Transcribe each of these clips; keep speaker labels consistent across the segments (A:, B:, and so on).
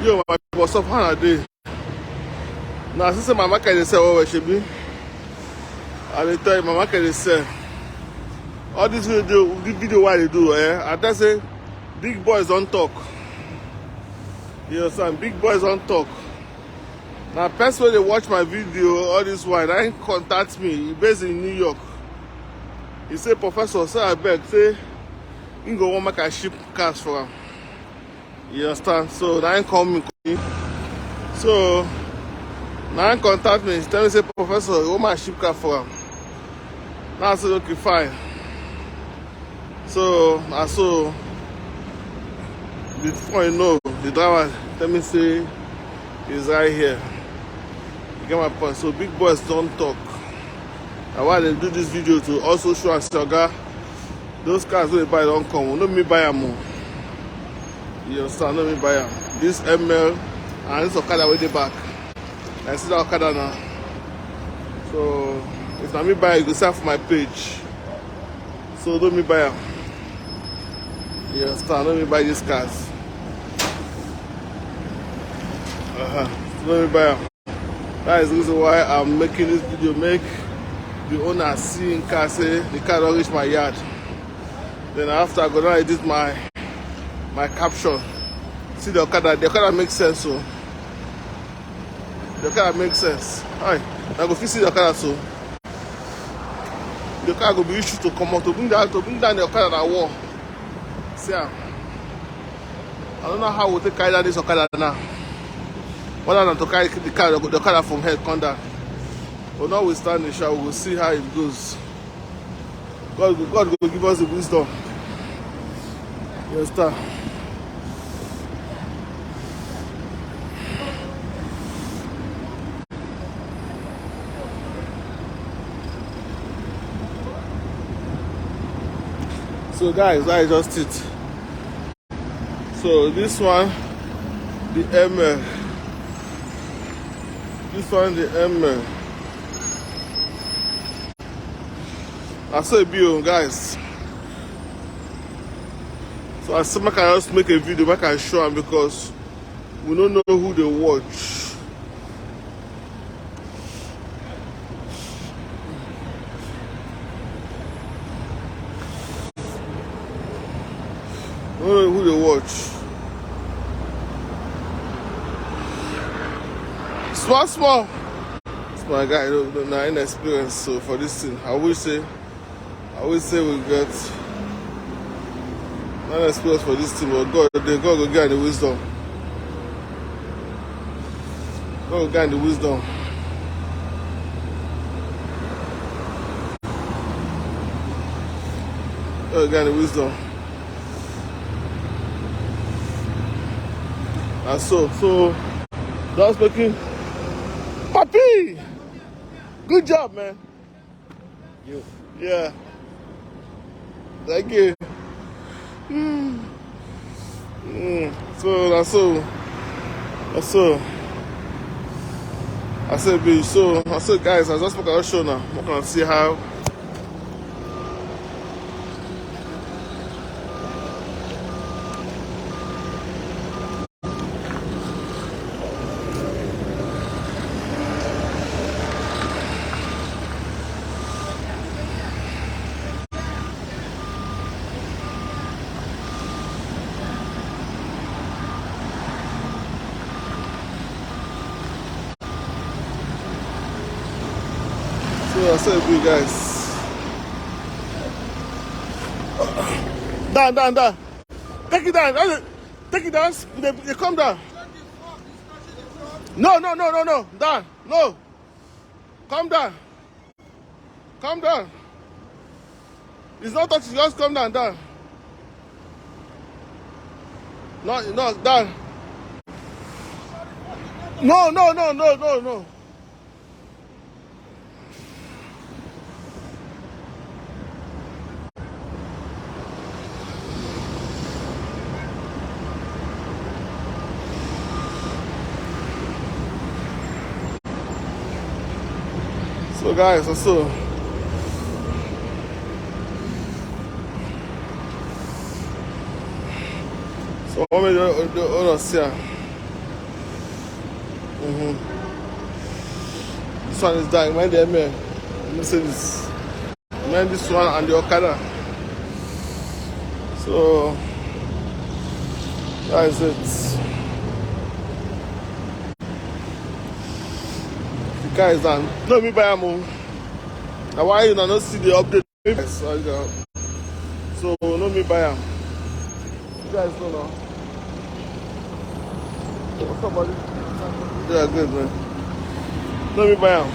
A: Yo, my boss up on a day. Now, since my market is sell, what should be? I will tell you, my market is sell. All this video, why they do, I tell say, big boys don't talk. You understand? Big boys don't talk. Now, person when they watch my video, all this while, they contact me. He based in New York. He say, Professor, say I beg, say, you go want make a ship cars for him. You understand? So now he call me. So now he contact me. He tell me say, Professor, you want my ship car for him. Now I said, okay, fine. So I saw before you know, the driver tell me say he's right here. You get my point. So big boys don't talk. And why they do this video to also show us sugar. Those cars when they buy don't come. No me buy them more. You understand? No me buy them. This ML and this Okada way the back. I see that Okada now. So if not me buy it, you go sell for my page. So don't me buy them. You understand? Don't me buy these cars. Don't me buy them. That is the reason why I'm making this video. Make the owner see in car say the car don't reach my yard. Then after I go down, I edit my caption. See the Okada makes sense. So the Okada makes sense. Alright, I go see the Okada so. The car go be issued to come out to bring down the Okada that war. See, I don't know how we take carry down this Okada now. Other than to carry the Okada from head come down. But now we stand in the show, we will see how it goes. God will give us the wisdom. You understand? So guys, that is just it. So this one, the ML. This one, the ML. I saw a video, guys. So I said I can just make a video, I can show them because we don't know who they watch. We don't know who they watch. Small. It's my guy, not inexperienced. So for this thing, I will say we get not experience for this thing, but God will get the wisdom. God will get the wisdom. God will get the wisdom. And so that's making Papi! Good job, man. Yeah. Thank you. So that's so. I said, guys, I just spoke on show now. I'm gonna see how. So I said, you guys. Down. Take it down. Take it down. They come down. No. Down. No. Come down. It's not touching. Just come down. No, down. No. So guys, so what made the others here? This one is dying. Mind the ML. Mercedes. Mind this one and the Okada. So that is it. The car is done. No, me buy am. Now why you not see the update? So no me buy am. You guys don't know. What's up, buddy? Yeah, good, man. No me buy am.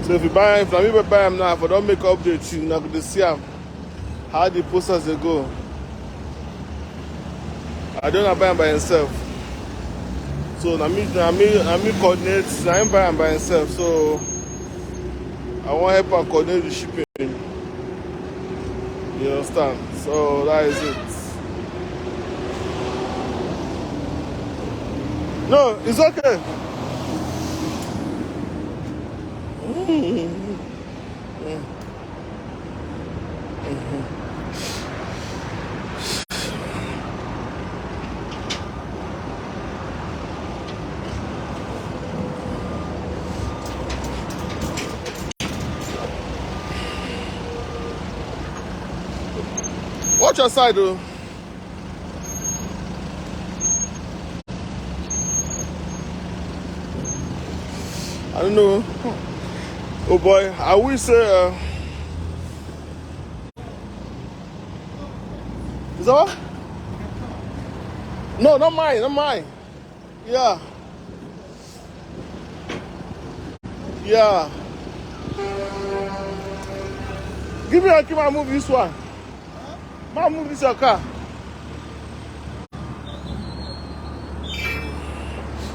A: So if you buy am, if I buy am now, if I don't make updates, you not gonna see am. How the process they go. I don't buy am by himself. So I me coordinate. I ain't buy am by himself. So I want help her coordinate the shipping. You understand? So that is it. No, it's okay. Watch your side, though. I don't know. Oh boy, I will say. Is that what? No, not mine, not mine. Yeah. Yeah. Give me a key, I move this one. Man, move this your car.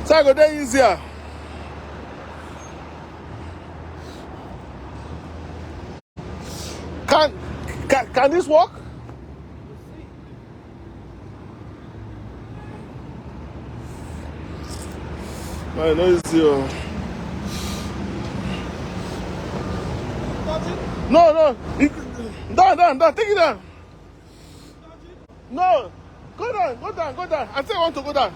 A: So I go there easier. Can this work? Man, no easy. No. Down. Take it down. No. Go down. I say I want to go down.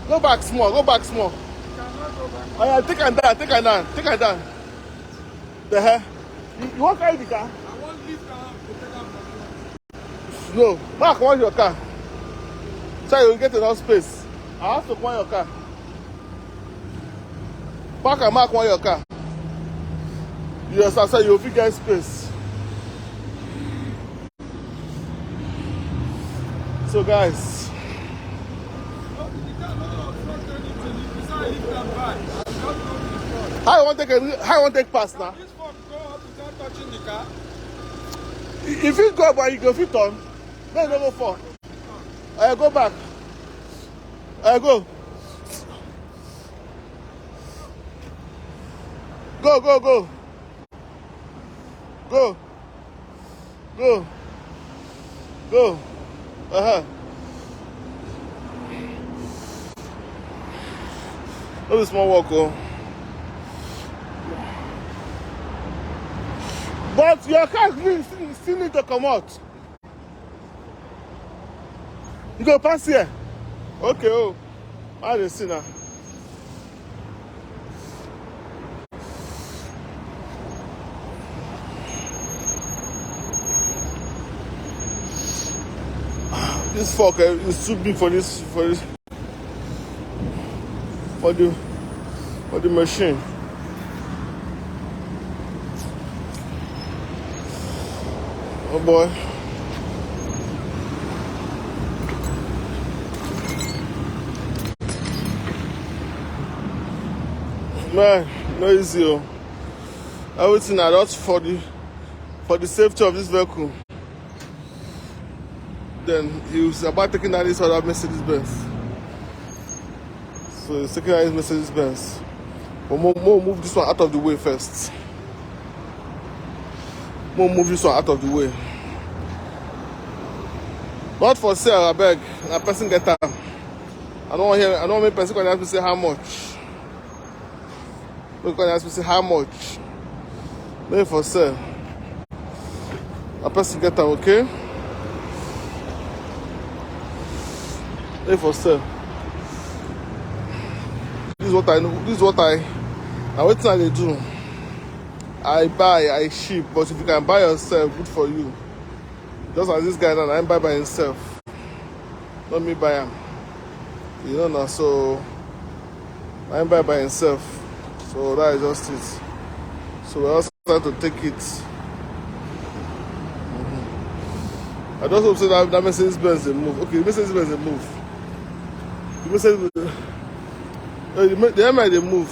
A: Go back small. Oh yeah, take it down. The hell? You want to carry the car?
B: I want leave car to take out my car.
A: No. Mark, want your car. So you will get enough space. I have to want your car. Mark want your car. Yes, I said you will get space. So guys. How you want to take pass now?
B: This one go up without touching the car.
A: If you go but you go fit on, then no go for. Go back. Go. Go. No small walk, oh. But your car still need to come out. You go pass here. Okay, oh. I didn't see now. This fork is too big for the machine. Oh boy. Man, no easy. Oh. Everything I just for the safety of this vehicle. Then he was about taking out this other Mercedes Benz. So he's taking out his Mercedes Benz. But more move this one out of the way first. Move this one out of the way. Not for sale, I beg. A person get out. I don't want me person can ask me say how much. Look, can ask me say how much. Maybe for sale. A person get out, okay? Wait for sale. This is what I know. This is what I. Now what I do? I buy, I ship. But if you can buy yourself, good for you. Just as this guy now, I buy by himself. Not me buy him. You know now, so I buy by himself. So that is just it. So we're also trying to take it. I just hope so that Mercedes Benz they move. Okay, Mercedes Benz they move. The Mercedes, the MI they move.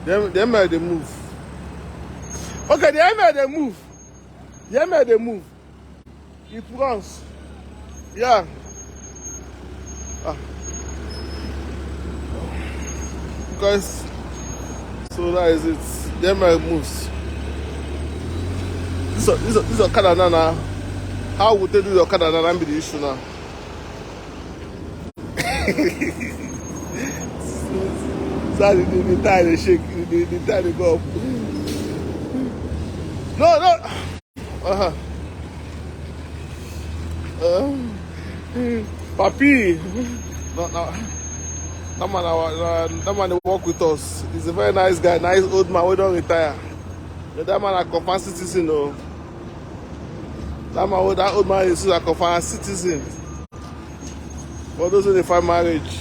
A: The MI they move. Okay, the MI they move. The MI they move. It runs. Yeah. Because so that is it. The MI moves. This Okada now. How would they do the Okada now? That be the issue now. So the tire they shake, the tire they go up. No. Papi. No. That man they work with us. He's a very nice guy, nice old man. We don't retire. That man a confirmed citizen, no. That old man is a confirmed citizen. For those who they find marriage,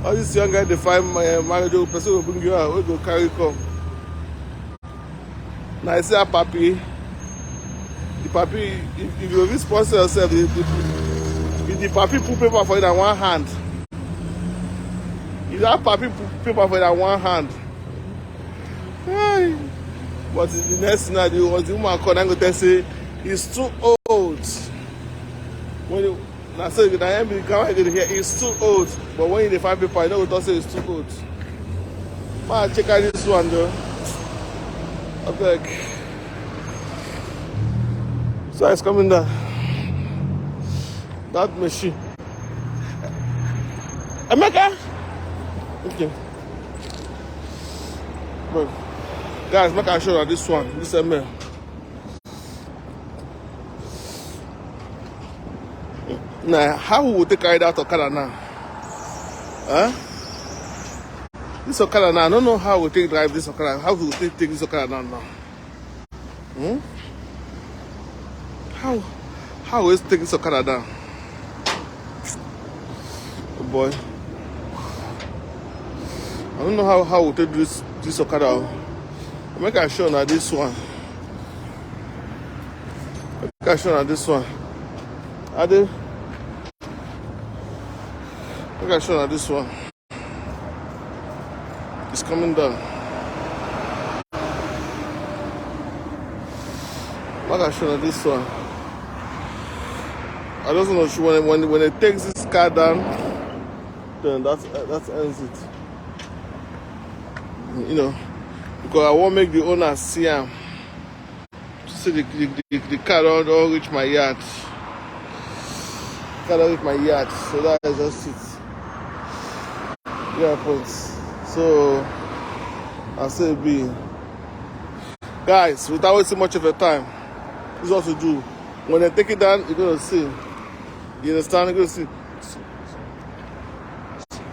A: all these young guys they find marriage, the person will bring you out, we go carry come. Now I say papi, the papi, if you really sponsor yourself, if the papi put paper for it in one hand, if that papi put paper for it in one hand, but the next thing I do was the woman called and go tell say he's too old. When you now say the guy here he's too old, but when you find paper, you know what say he's too old. Man, check out this one though. I beg. So it's coming down. That machine. Emeka? Okay. But guys, make I show you this one. This ML. Now, how we will take carry that Okada now? Huh? This Okada now, I don't know how we take drive this Okada. How we will take this Okada now? How we take this Okada down? Oh boy. I don't know how we take this Okada. Make I show now this one. Make I show now this one. Ade. Make I show now this one. It's coming down. Make I show now this one. I just want to show when it takes this car down, then that ends it. You know, because I won't make the owner see him. See the car don't reach my yard. The car don't reach my yard, so that is just it. Yeah, points. So I say be. Guys, without wasting much of your time, this is what to do. When they take it down, you're gonna see. You understand? You're gonna see.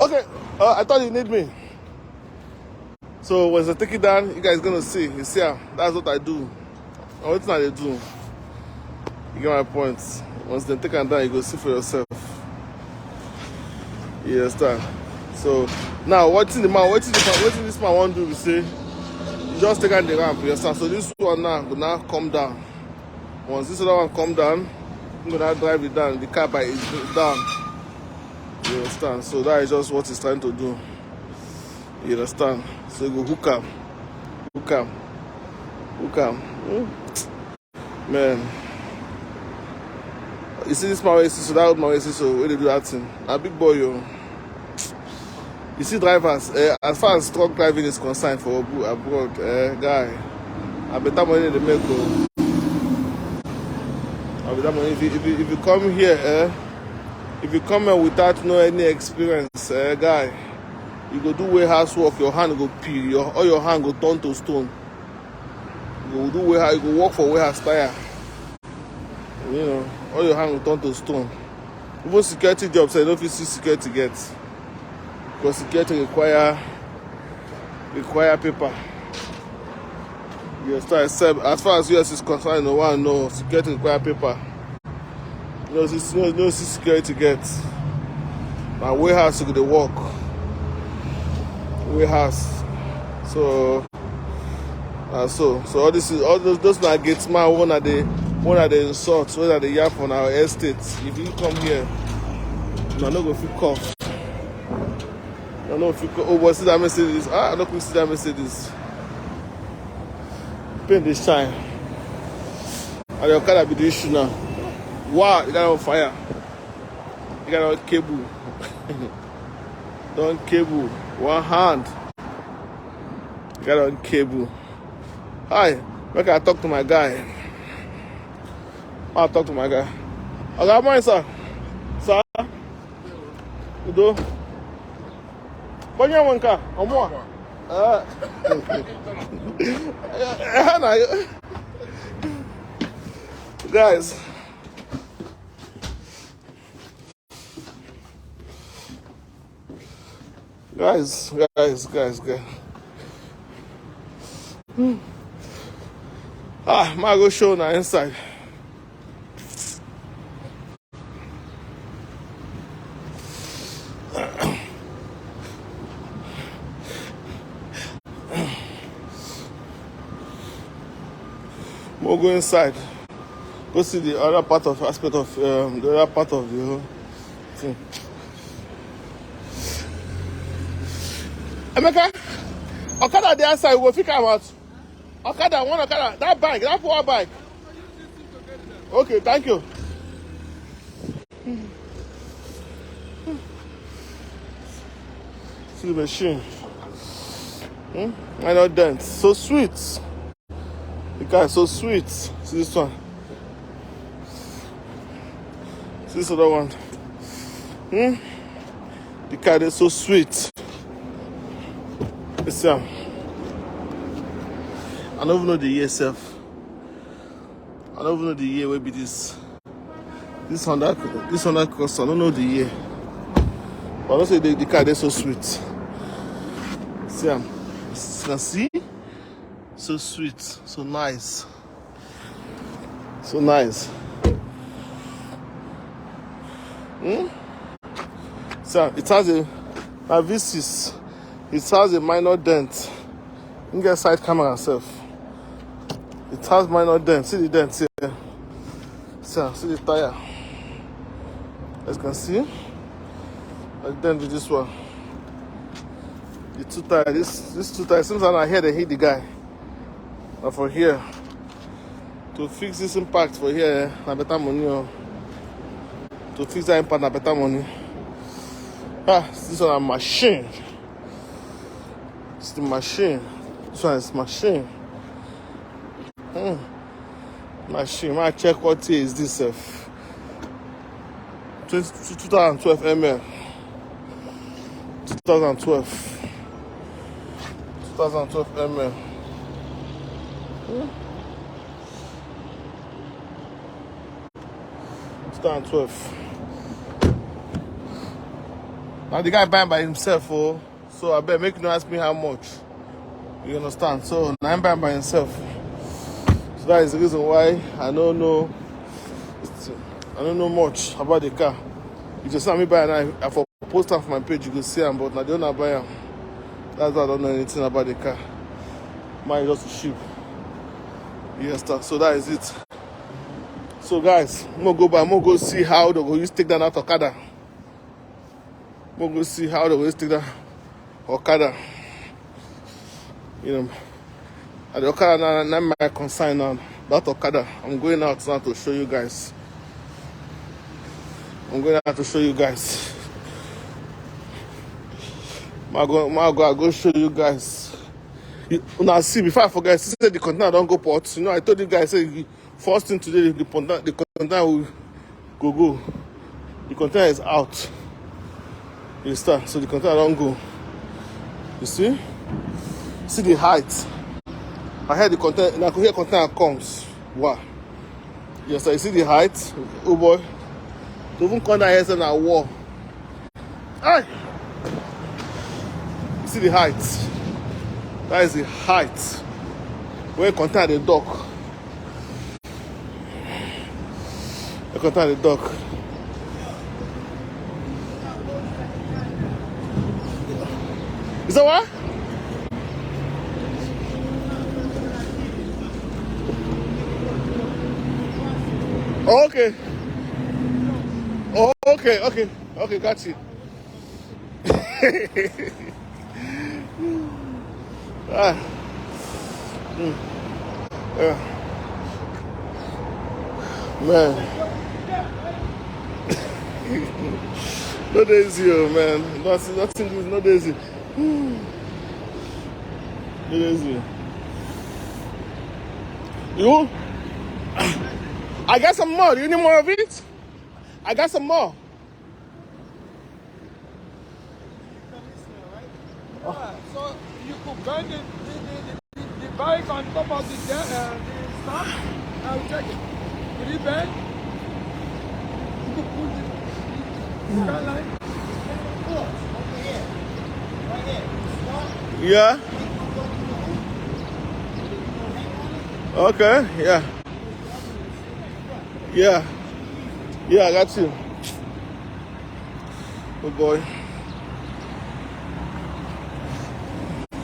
A: Okay, I thought you need me. So when they take it down, you guys gonna see. You see how? That's what I do. And what I do. You get my points. Once they take it down, you go see for yourself. You understand? So now what this man want to do is say you just take out the ramp, you understand? So this one now will now come down. Once this other one come down, I'm gonna drive it down. The car is down. You understand? So that is just what he's trying to do. You understand? So you go hook am. Man. You see this man, so that old man, so where they do that thing? A big boy, yo. You see drivers, as far as truck driving is concerned for abroad, guy, I better money in the make. I better money if you come here, if you come here without no any experience, guy, you go do warehouse work, your hand go peel, all your hand go turn to stone. You go do warehouse, you go work for warehouse tire. You know, all your hand go turn to stone. Even security jobs, I don't feel security get. Because security require paper. You understand? As far as US is concerned, no one know security require paper. No security gets. My warehouse to the work. Warehouse. So all this is all those na gates man one at the insult, one at the yap on our estate. If you come here, no go fit come. No fit come. Oh, but see that Mercedes. I don't see that Mercedes. Paint this shine. And the Okada be the issue now. Wow, you got on fire. You got on cable. Don't cable. One hand. You got on cable. Hi, make I talk to my guy. I'll talk to my guy. Okay, morning, sir. Sir? You do? What you want, car? Or more? Guys. Might go show now inside. We'll go inside. Go see the other part of the other part of the whole thing. Emeka, Okada the outside, we'll pick him out. Okada, that bike, that power bike. Okay, thank you. See the machine. I know dent. So sweet. The car is so sweet. See this one. See this other one. The car is so sweet. It's I don't even know the year itself. I don't even know the year where be this. This Honda cost. I don't know the year. But I don't say the car is so sweet. See? So sweet, so nice. So nice. So it has a V6. It has a minor dent. You can get side camera yourself. It has minor dent. See the dent here. So, see the tire. As you can see, the dent with this one. The two tires. This two tires. Seems like I hear they hit the guy. But for here, to fix this impact for here, na better money. To fix that impact, na better money. This one a machine. It's the machine. This one is machine. Machine. I check what year is this. 2012 ml. 2012 ml. 2012. Now the guy buying by himself, so I bet make you not ask me how much. You understand? So now I'm buying by himself. So that is the reason why I don't know much about the car. You just saw me buy and I for post on my page, you can see him, but now they don't buy him. That's why I don't know anything about the car. Mine is just a ship. Yes, so that is it. So guys, I'm gonna go see how they go use take that out Okada. I'm gonna go see how they go use take that Okada. You know, and the Okada now my consign now. That Okada. I'm going out now to show you guys. I go show you guys. Now see, before I forget, she said the container don't go port. You know, I told you guys, say first thing today, the container will go. The container is out. You start, so the container don't go. You see? See the height. I heard the container. Now here container comes. Wow. Yes, I see the height. Oh boy. To even come down here and a war. Hey! You see the height? That is the height where you contain the dock. You contain the dock. Is that what? Oh, okay. Oh, okay, okay. Okay, got you. Ah. Yeah. Man. Not easy, man. Nothing is not easy. Not easy. You? I got some more. You need more of it? I got some more.
B: So you could burn the bike on top of the stuff. I'll check it. Will it burn? You could pull the car line. Over here. Right here.
A: Yeah. Okay, yeah. Yeah. Yeah, I got you. Oh boy.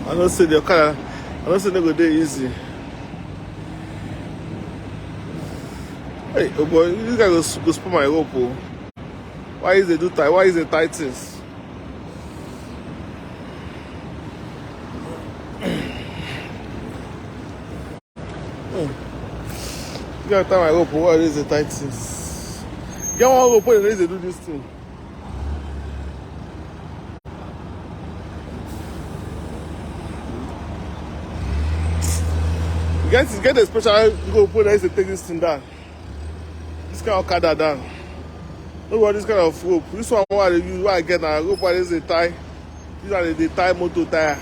A: I don't say the car. I don't say they go there easy. Hey, oh boy, this guy go spoil my rope. Oh. Why is they do tight? Why is they tight things? You gotta tie my rope. Why is the tight things? Get one rope when they do this thing. Get a special rope when they take this thing down. This kind of Okada down. Look at this kind of rope. This one what they use. What I get now? Rope where they tie. These are the tie motor tire.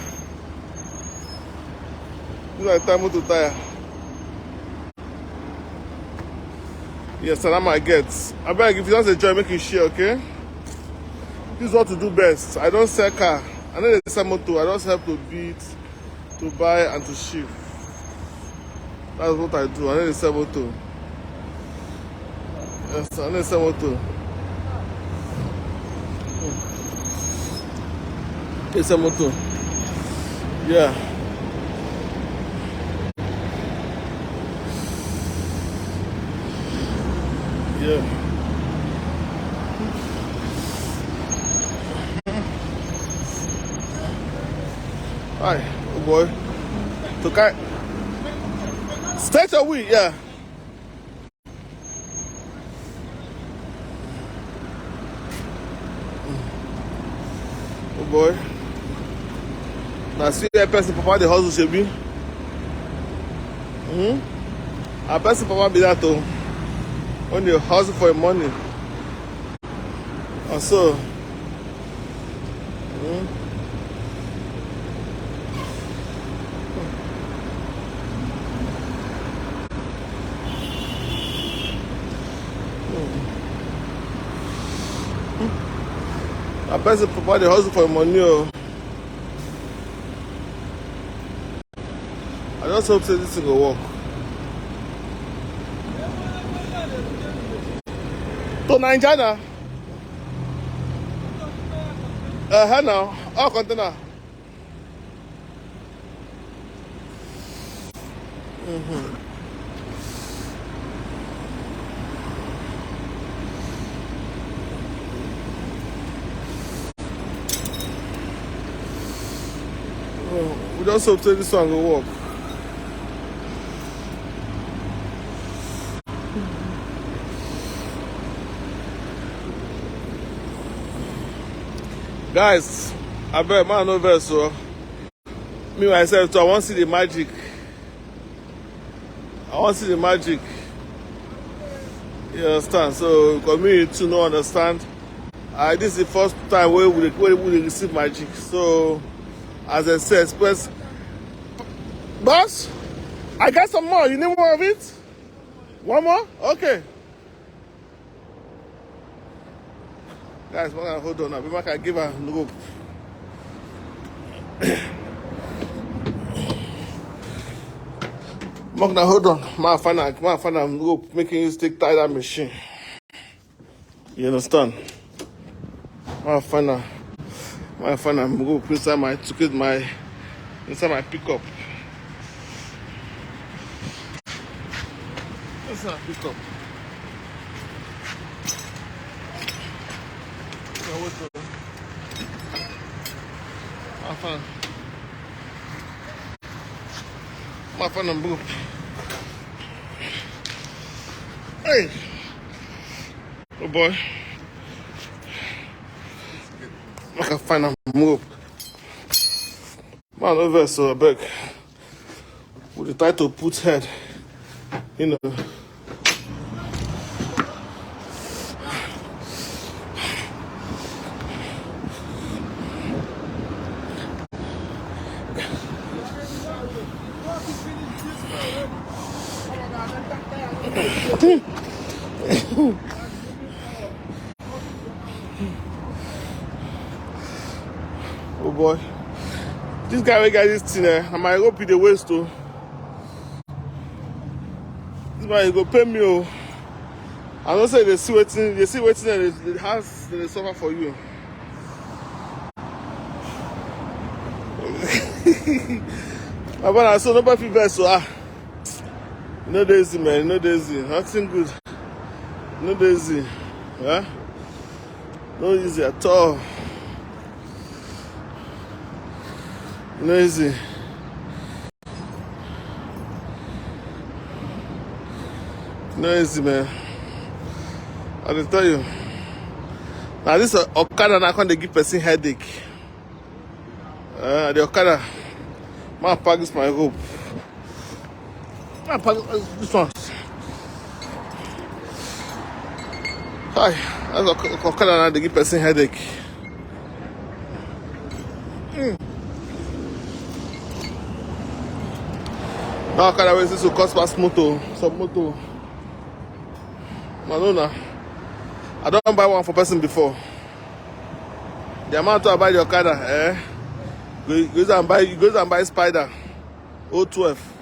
A: These are the tie motor tire. Yes, and I get. I beg if you don't enjoy, make you share, okay? This is what to do best. I don't sell car. I know they sell motor. I just help to beat, to buy, and to ship. That's what I do. I know they sell motor. Yes, I know they sell motor. They sell motor. Yeah. Yeah. Hi, oh boy. To carry. Stretch your wheel, yeah. Oh boy. Now see that person papa the hustle should be. A person papa be that too. When they hustle for money. And so. A person papa the hustle for money. Oh. I just hope say this thing will work. To Nigeria. Now. Oh, container. We just hope say this one will work. Guys, I bet man no verse so. Me myself too, I want to see the magic. I want to see the magic. You understand? So community to no understand. This is the first time where we receive magic. So as I said, express. Boss, I got some more. You need more of it? One more? Okay. Guys, hold on now. Maybe I can give her rope. Magna, hold on. My find rope making you stick tie that machine. You understand? My find rope inside my pickup. Inside my pickup. My find rope. Hey! Oh boy. I can find a rope. Man, over so I beg. With the title put head. You know. Oh boy. This guy will get this thing I might go pay the waste too. This man he go pay me oh. I don't say they see waiting and the house they suffer for you. My brother, so nobody feel best so no daisy man, no daisy. Nothing good. No daisy. Huh? No easy at all. No easy. No easy, man. I will tell you. Now this Okada now can't give person headache. The Okada. Man pack this my rope. Man pack this one. Hi. That's Okada now they give person headache. Now Okada always used to cost past moto, some moto. Manona. I don't buy one for person before. The amount I buy the Okada, goes and buy Spider 012.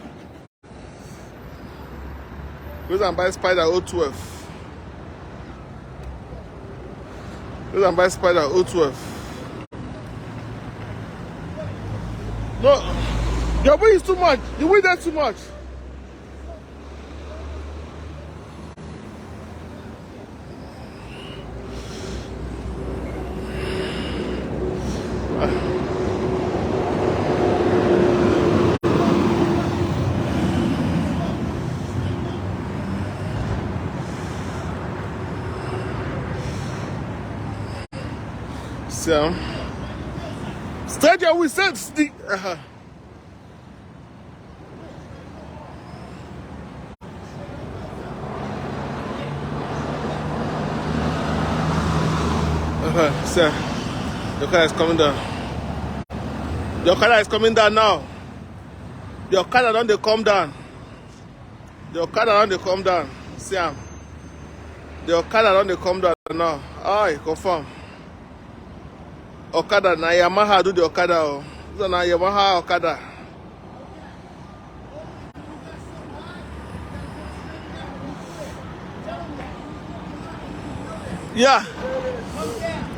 A: Goes and buy Spider 012. Goes and buy Spider 012. No, your weight is too much. You weigh that too much. So, start your we said stick. Sir, your car is coming down. Your car is coming down now. Your car don't they come down. Your car don't they come down. Sam. Your car don't they come down now. Aye, confirm. Okada na Yamaha do the Okada. Oh. This is na Yamaha Okada. Yeah.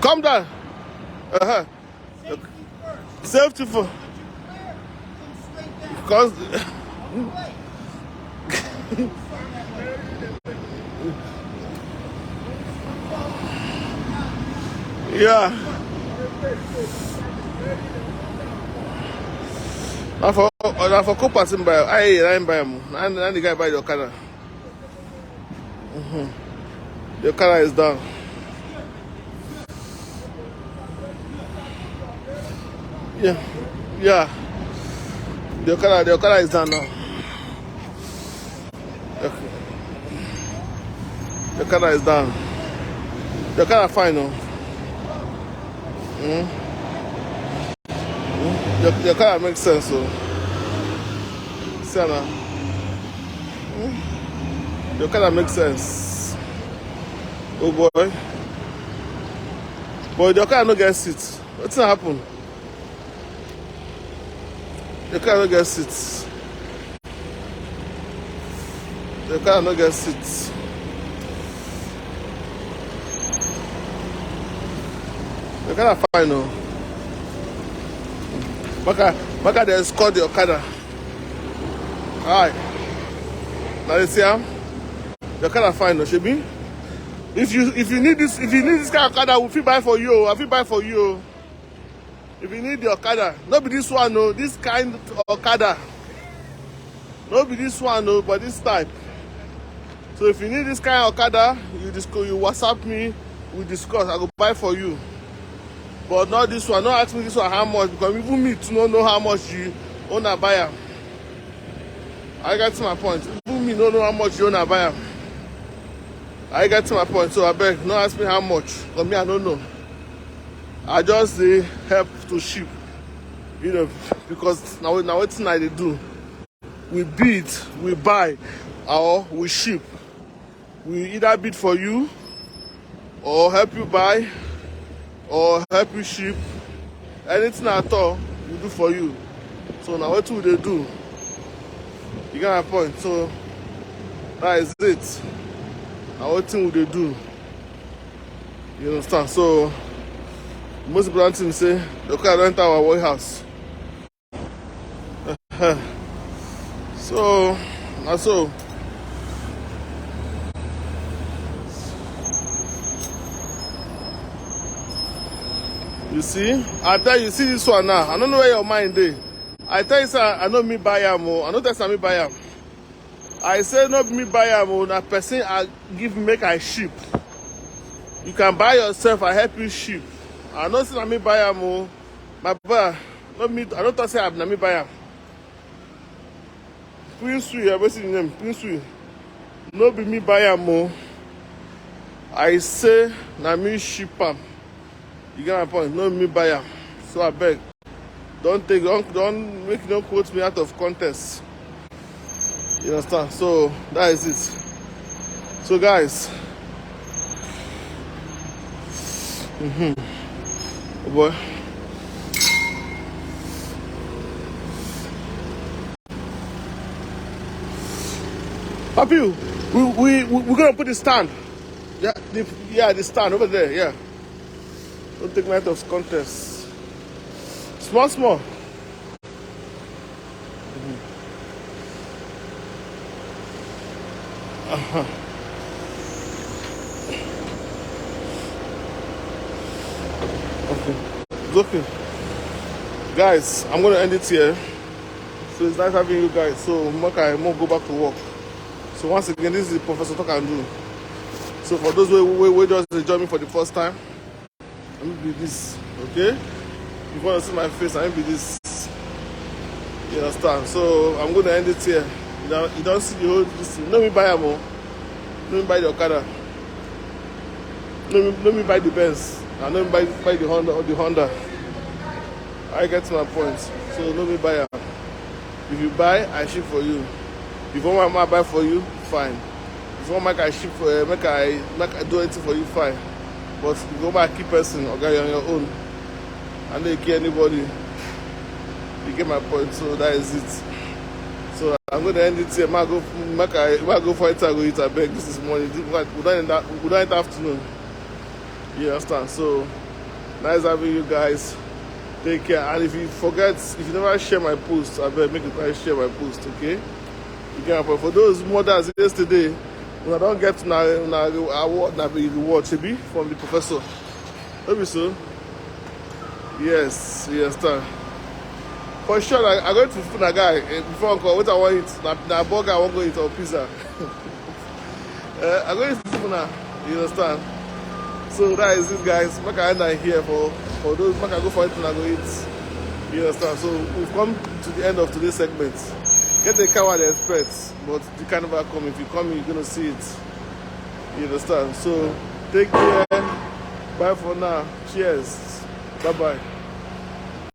A: Come down. Safety for. Because. Yeah. Now for co-passing by, I buy him. And the guy buy the Okada. The Okada is down. Yeah. The Okada is down now. The Okada is down. The Okada fine now. The Okada makes sense so. See now. The Okada makes sense. Oh boy. But the car no get seat. What's happen? The car no get seat. The car no get seat. The car fine, no. Maka they escort the Okada. Alright. Now you see him? The car fine, no, Shebi? If you need this kind of Okada, we'll buy for you. I will buy for you. If you need the Okada, not be this one, no, this kind of Okada. Not be this one, no, but this type. So if you need this kind of Okada, you WhatsApp me, we discuss. I go buy for you. But not this one. Don't ask me this one how much, because even me to know how much you own a buyer. I get to my point. Even me don't know how much you own a buyer. I get to my point. So I beg, don't ask me how much. Because me, I don't know. I just help to ship. You know, because now what thing I do. We bid, we buy, or we ship. We either bid for you, or help you buy, or help you ship. Anything at all, we do for you. So now what will they do? You get my point. So that is it. Now what thing will they do? You understand? So most important thing say, look, I don't enter our warehouse. So that's so. You see? I tell you, see this one now. I don't know where your mind is. I tell you, sir, I know me buy am. I know that's me buy am. I say not me buy am. That person I give make I ship. You can buy yourself. I help you ship. I know say me buy am. My brother, not me. I don't say I'm me buy am. Prince Sui, I see the name. Prince Sui. No be me buy am. I say na me ship am. You get my point. No me buy am. So I beg. Don't quote me out of context. You understand? So that is it. So guys. Oh boy. Papi, we're gonna put the stand. Yeah, the stand over there, yeah. Don't take me out of context. Small. Okay. It's okay. Guys, I'm gonna end it here. So it's nice having you guys. So I won't go back to work. So once again, this is Professor Talk and Do. So for those who just join me for the first time, let me be this, okay? If you want to see my face, let me be this. You understand? So I'm going to end it here. You don't see the whole this thing. Let me buy a more. Let me buy the Okada. Let me buy the Benz. And let me buy the Honda. I get to my point. So let me buy a. If you buy, I ship for you. If you want my buy for you, fine. If you want make I ship for make I do anything for you, fine. But if you go back key person, okay, you're on your own. And they care anybody. You get my point, so that is it. So I'm gonna end it here. I go for it, I go eat, I beg. This is morning. We don't end afternoon. You understand? So nice having you guys. Take care. And if you never share my post, I beg make you guys share my post, okay? You get my point. For those mothers yesterday, when I don't get to award reward from the professor. Maybe so. Yes, you understand. For sure, I go to food a guy before I call what I want to eat. Na burger I want to eat or pizza. I go to food now. You understand? So that is it, guys. Make I end here for those. Make I go for it and I go eat. You understand? So we've come to the end of today's segment. Get the car what they expect, but you can never come. If you come, you're gonna see it. You understand? So take care. Bye for now. Cheers. Bye bye.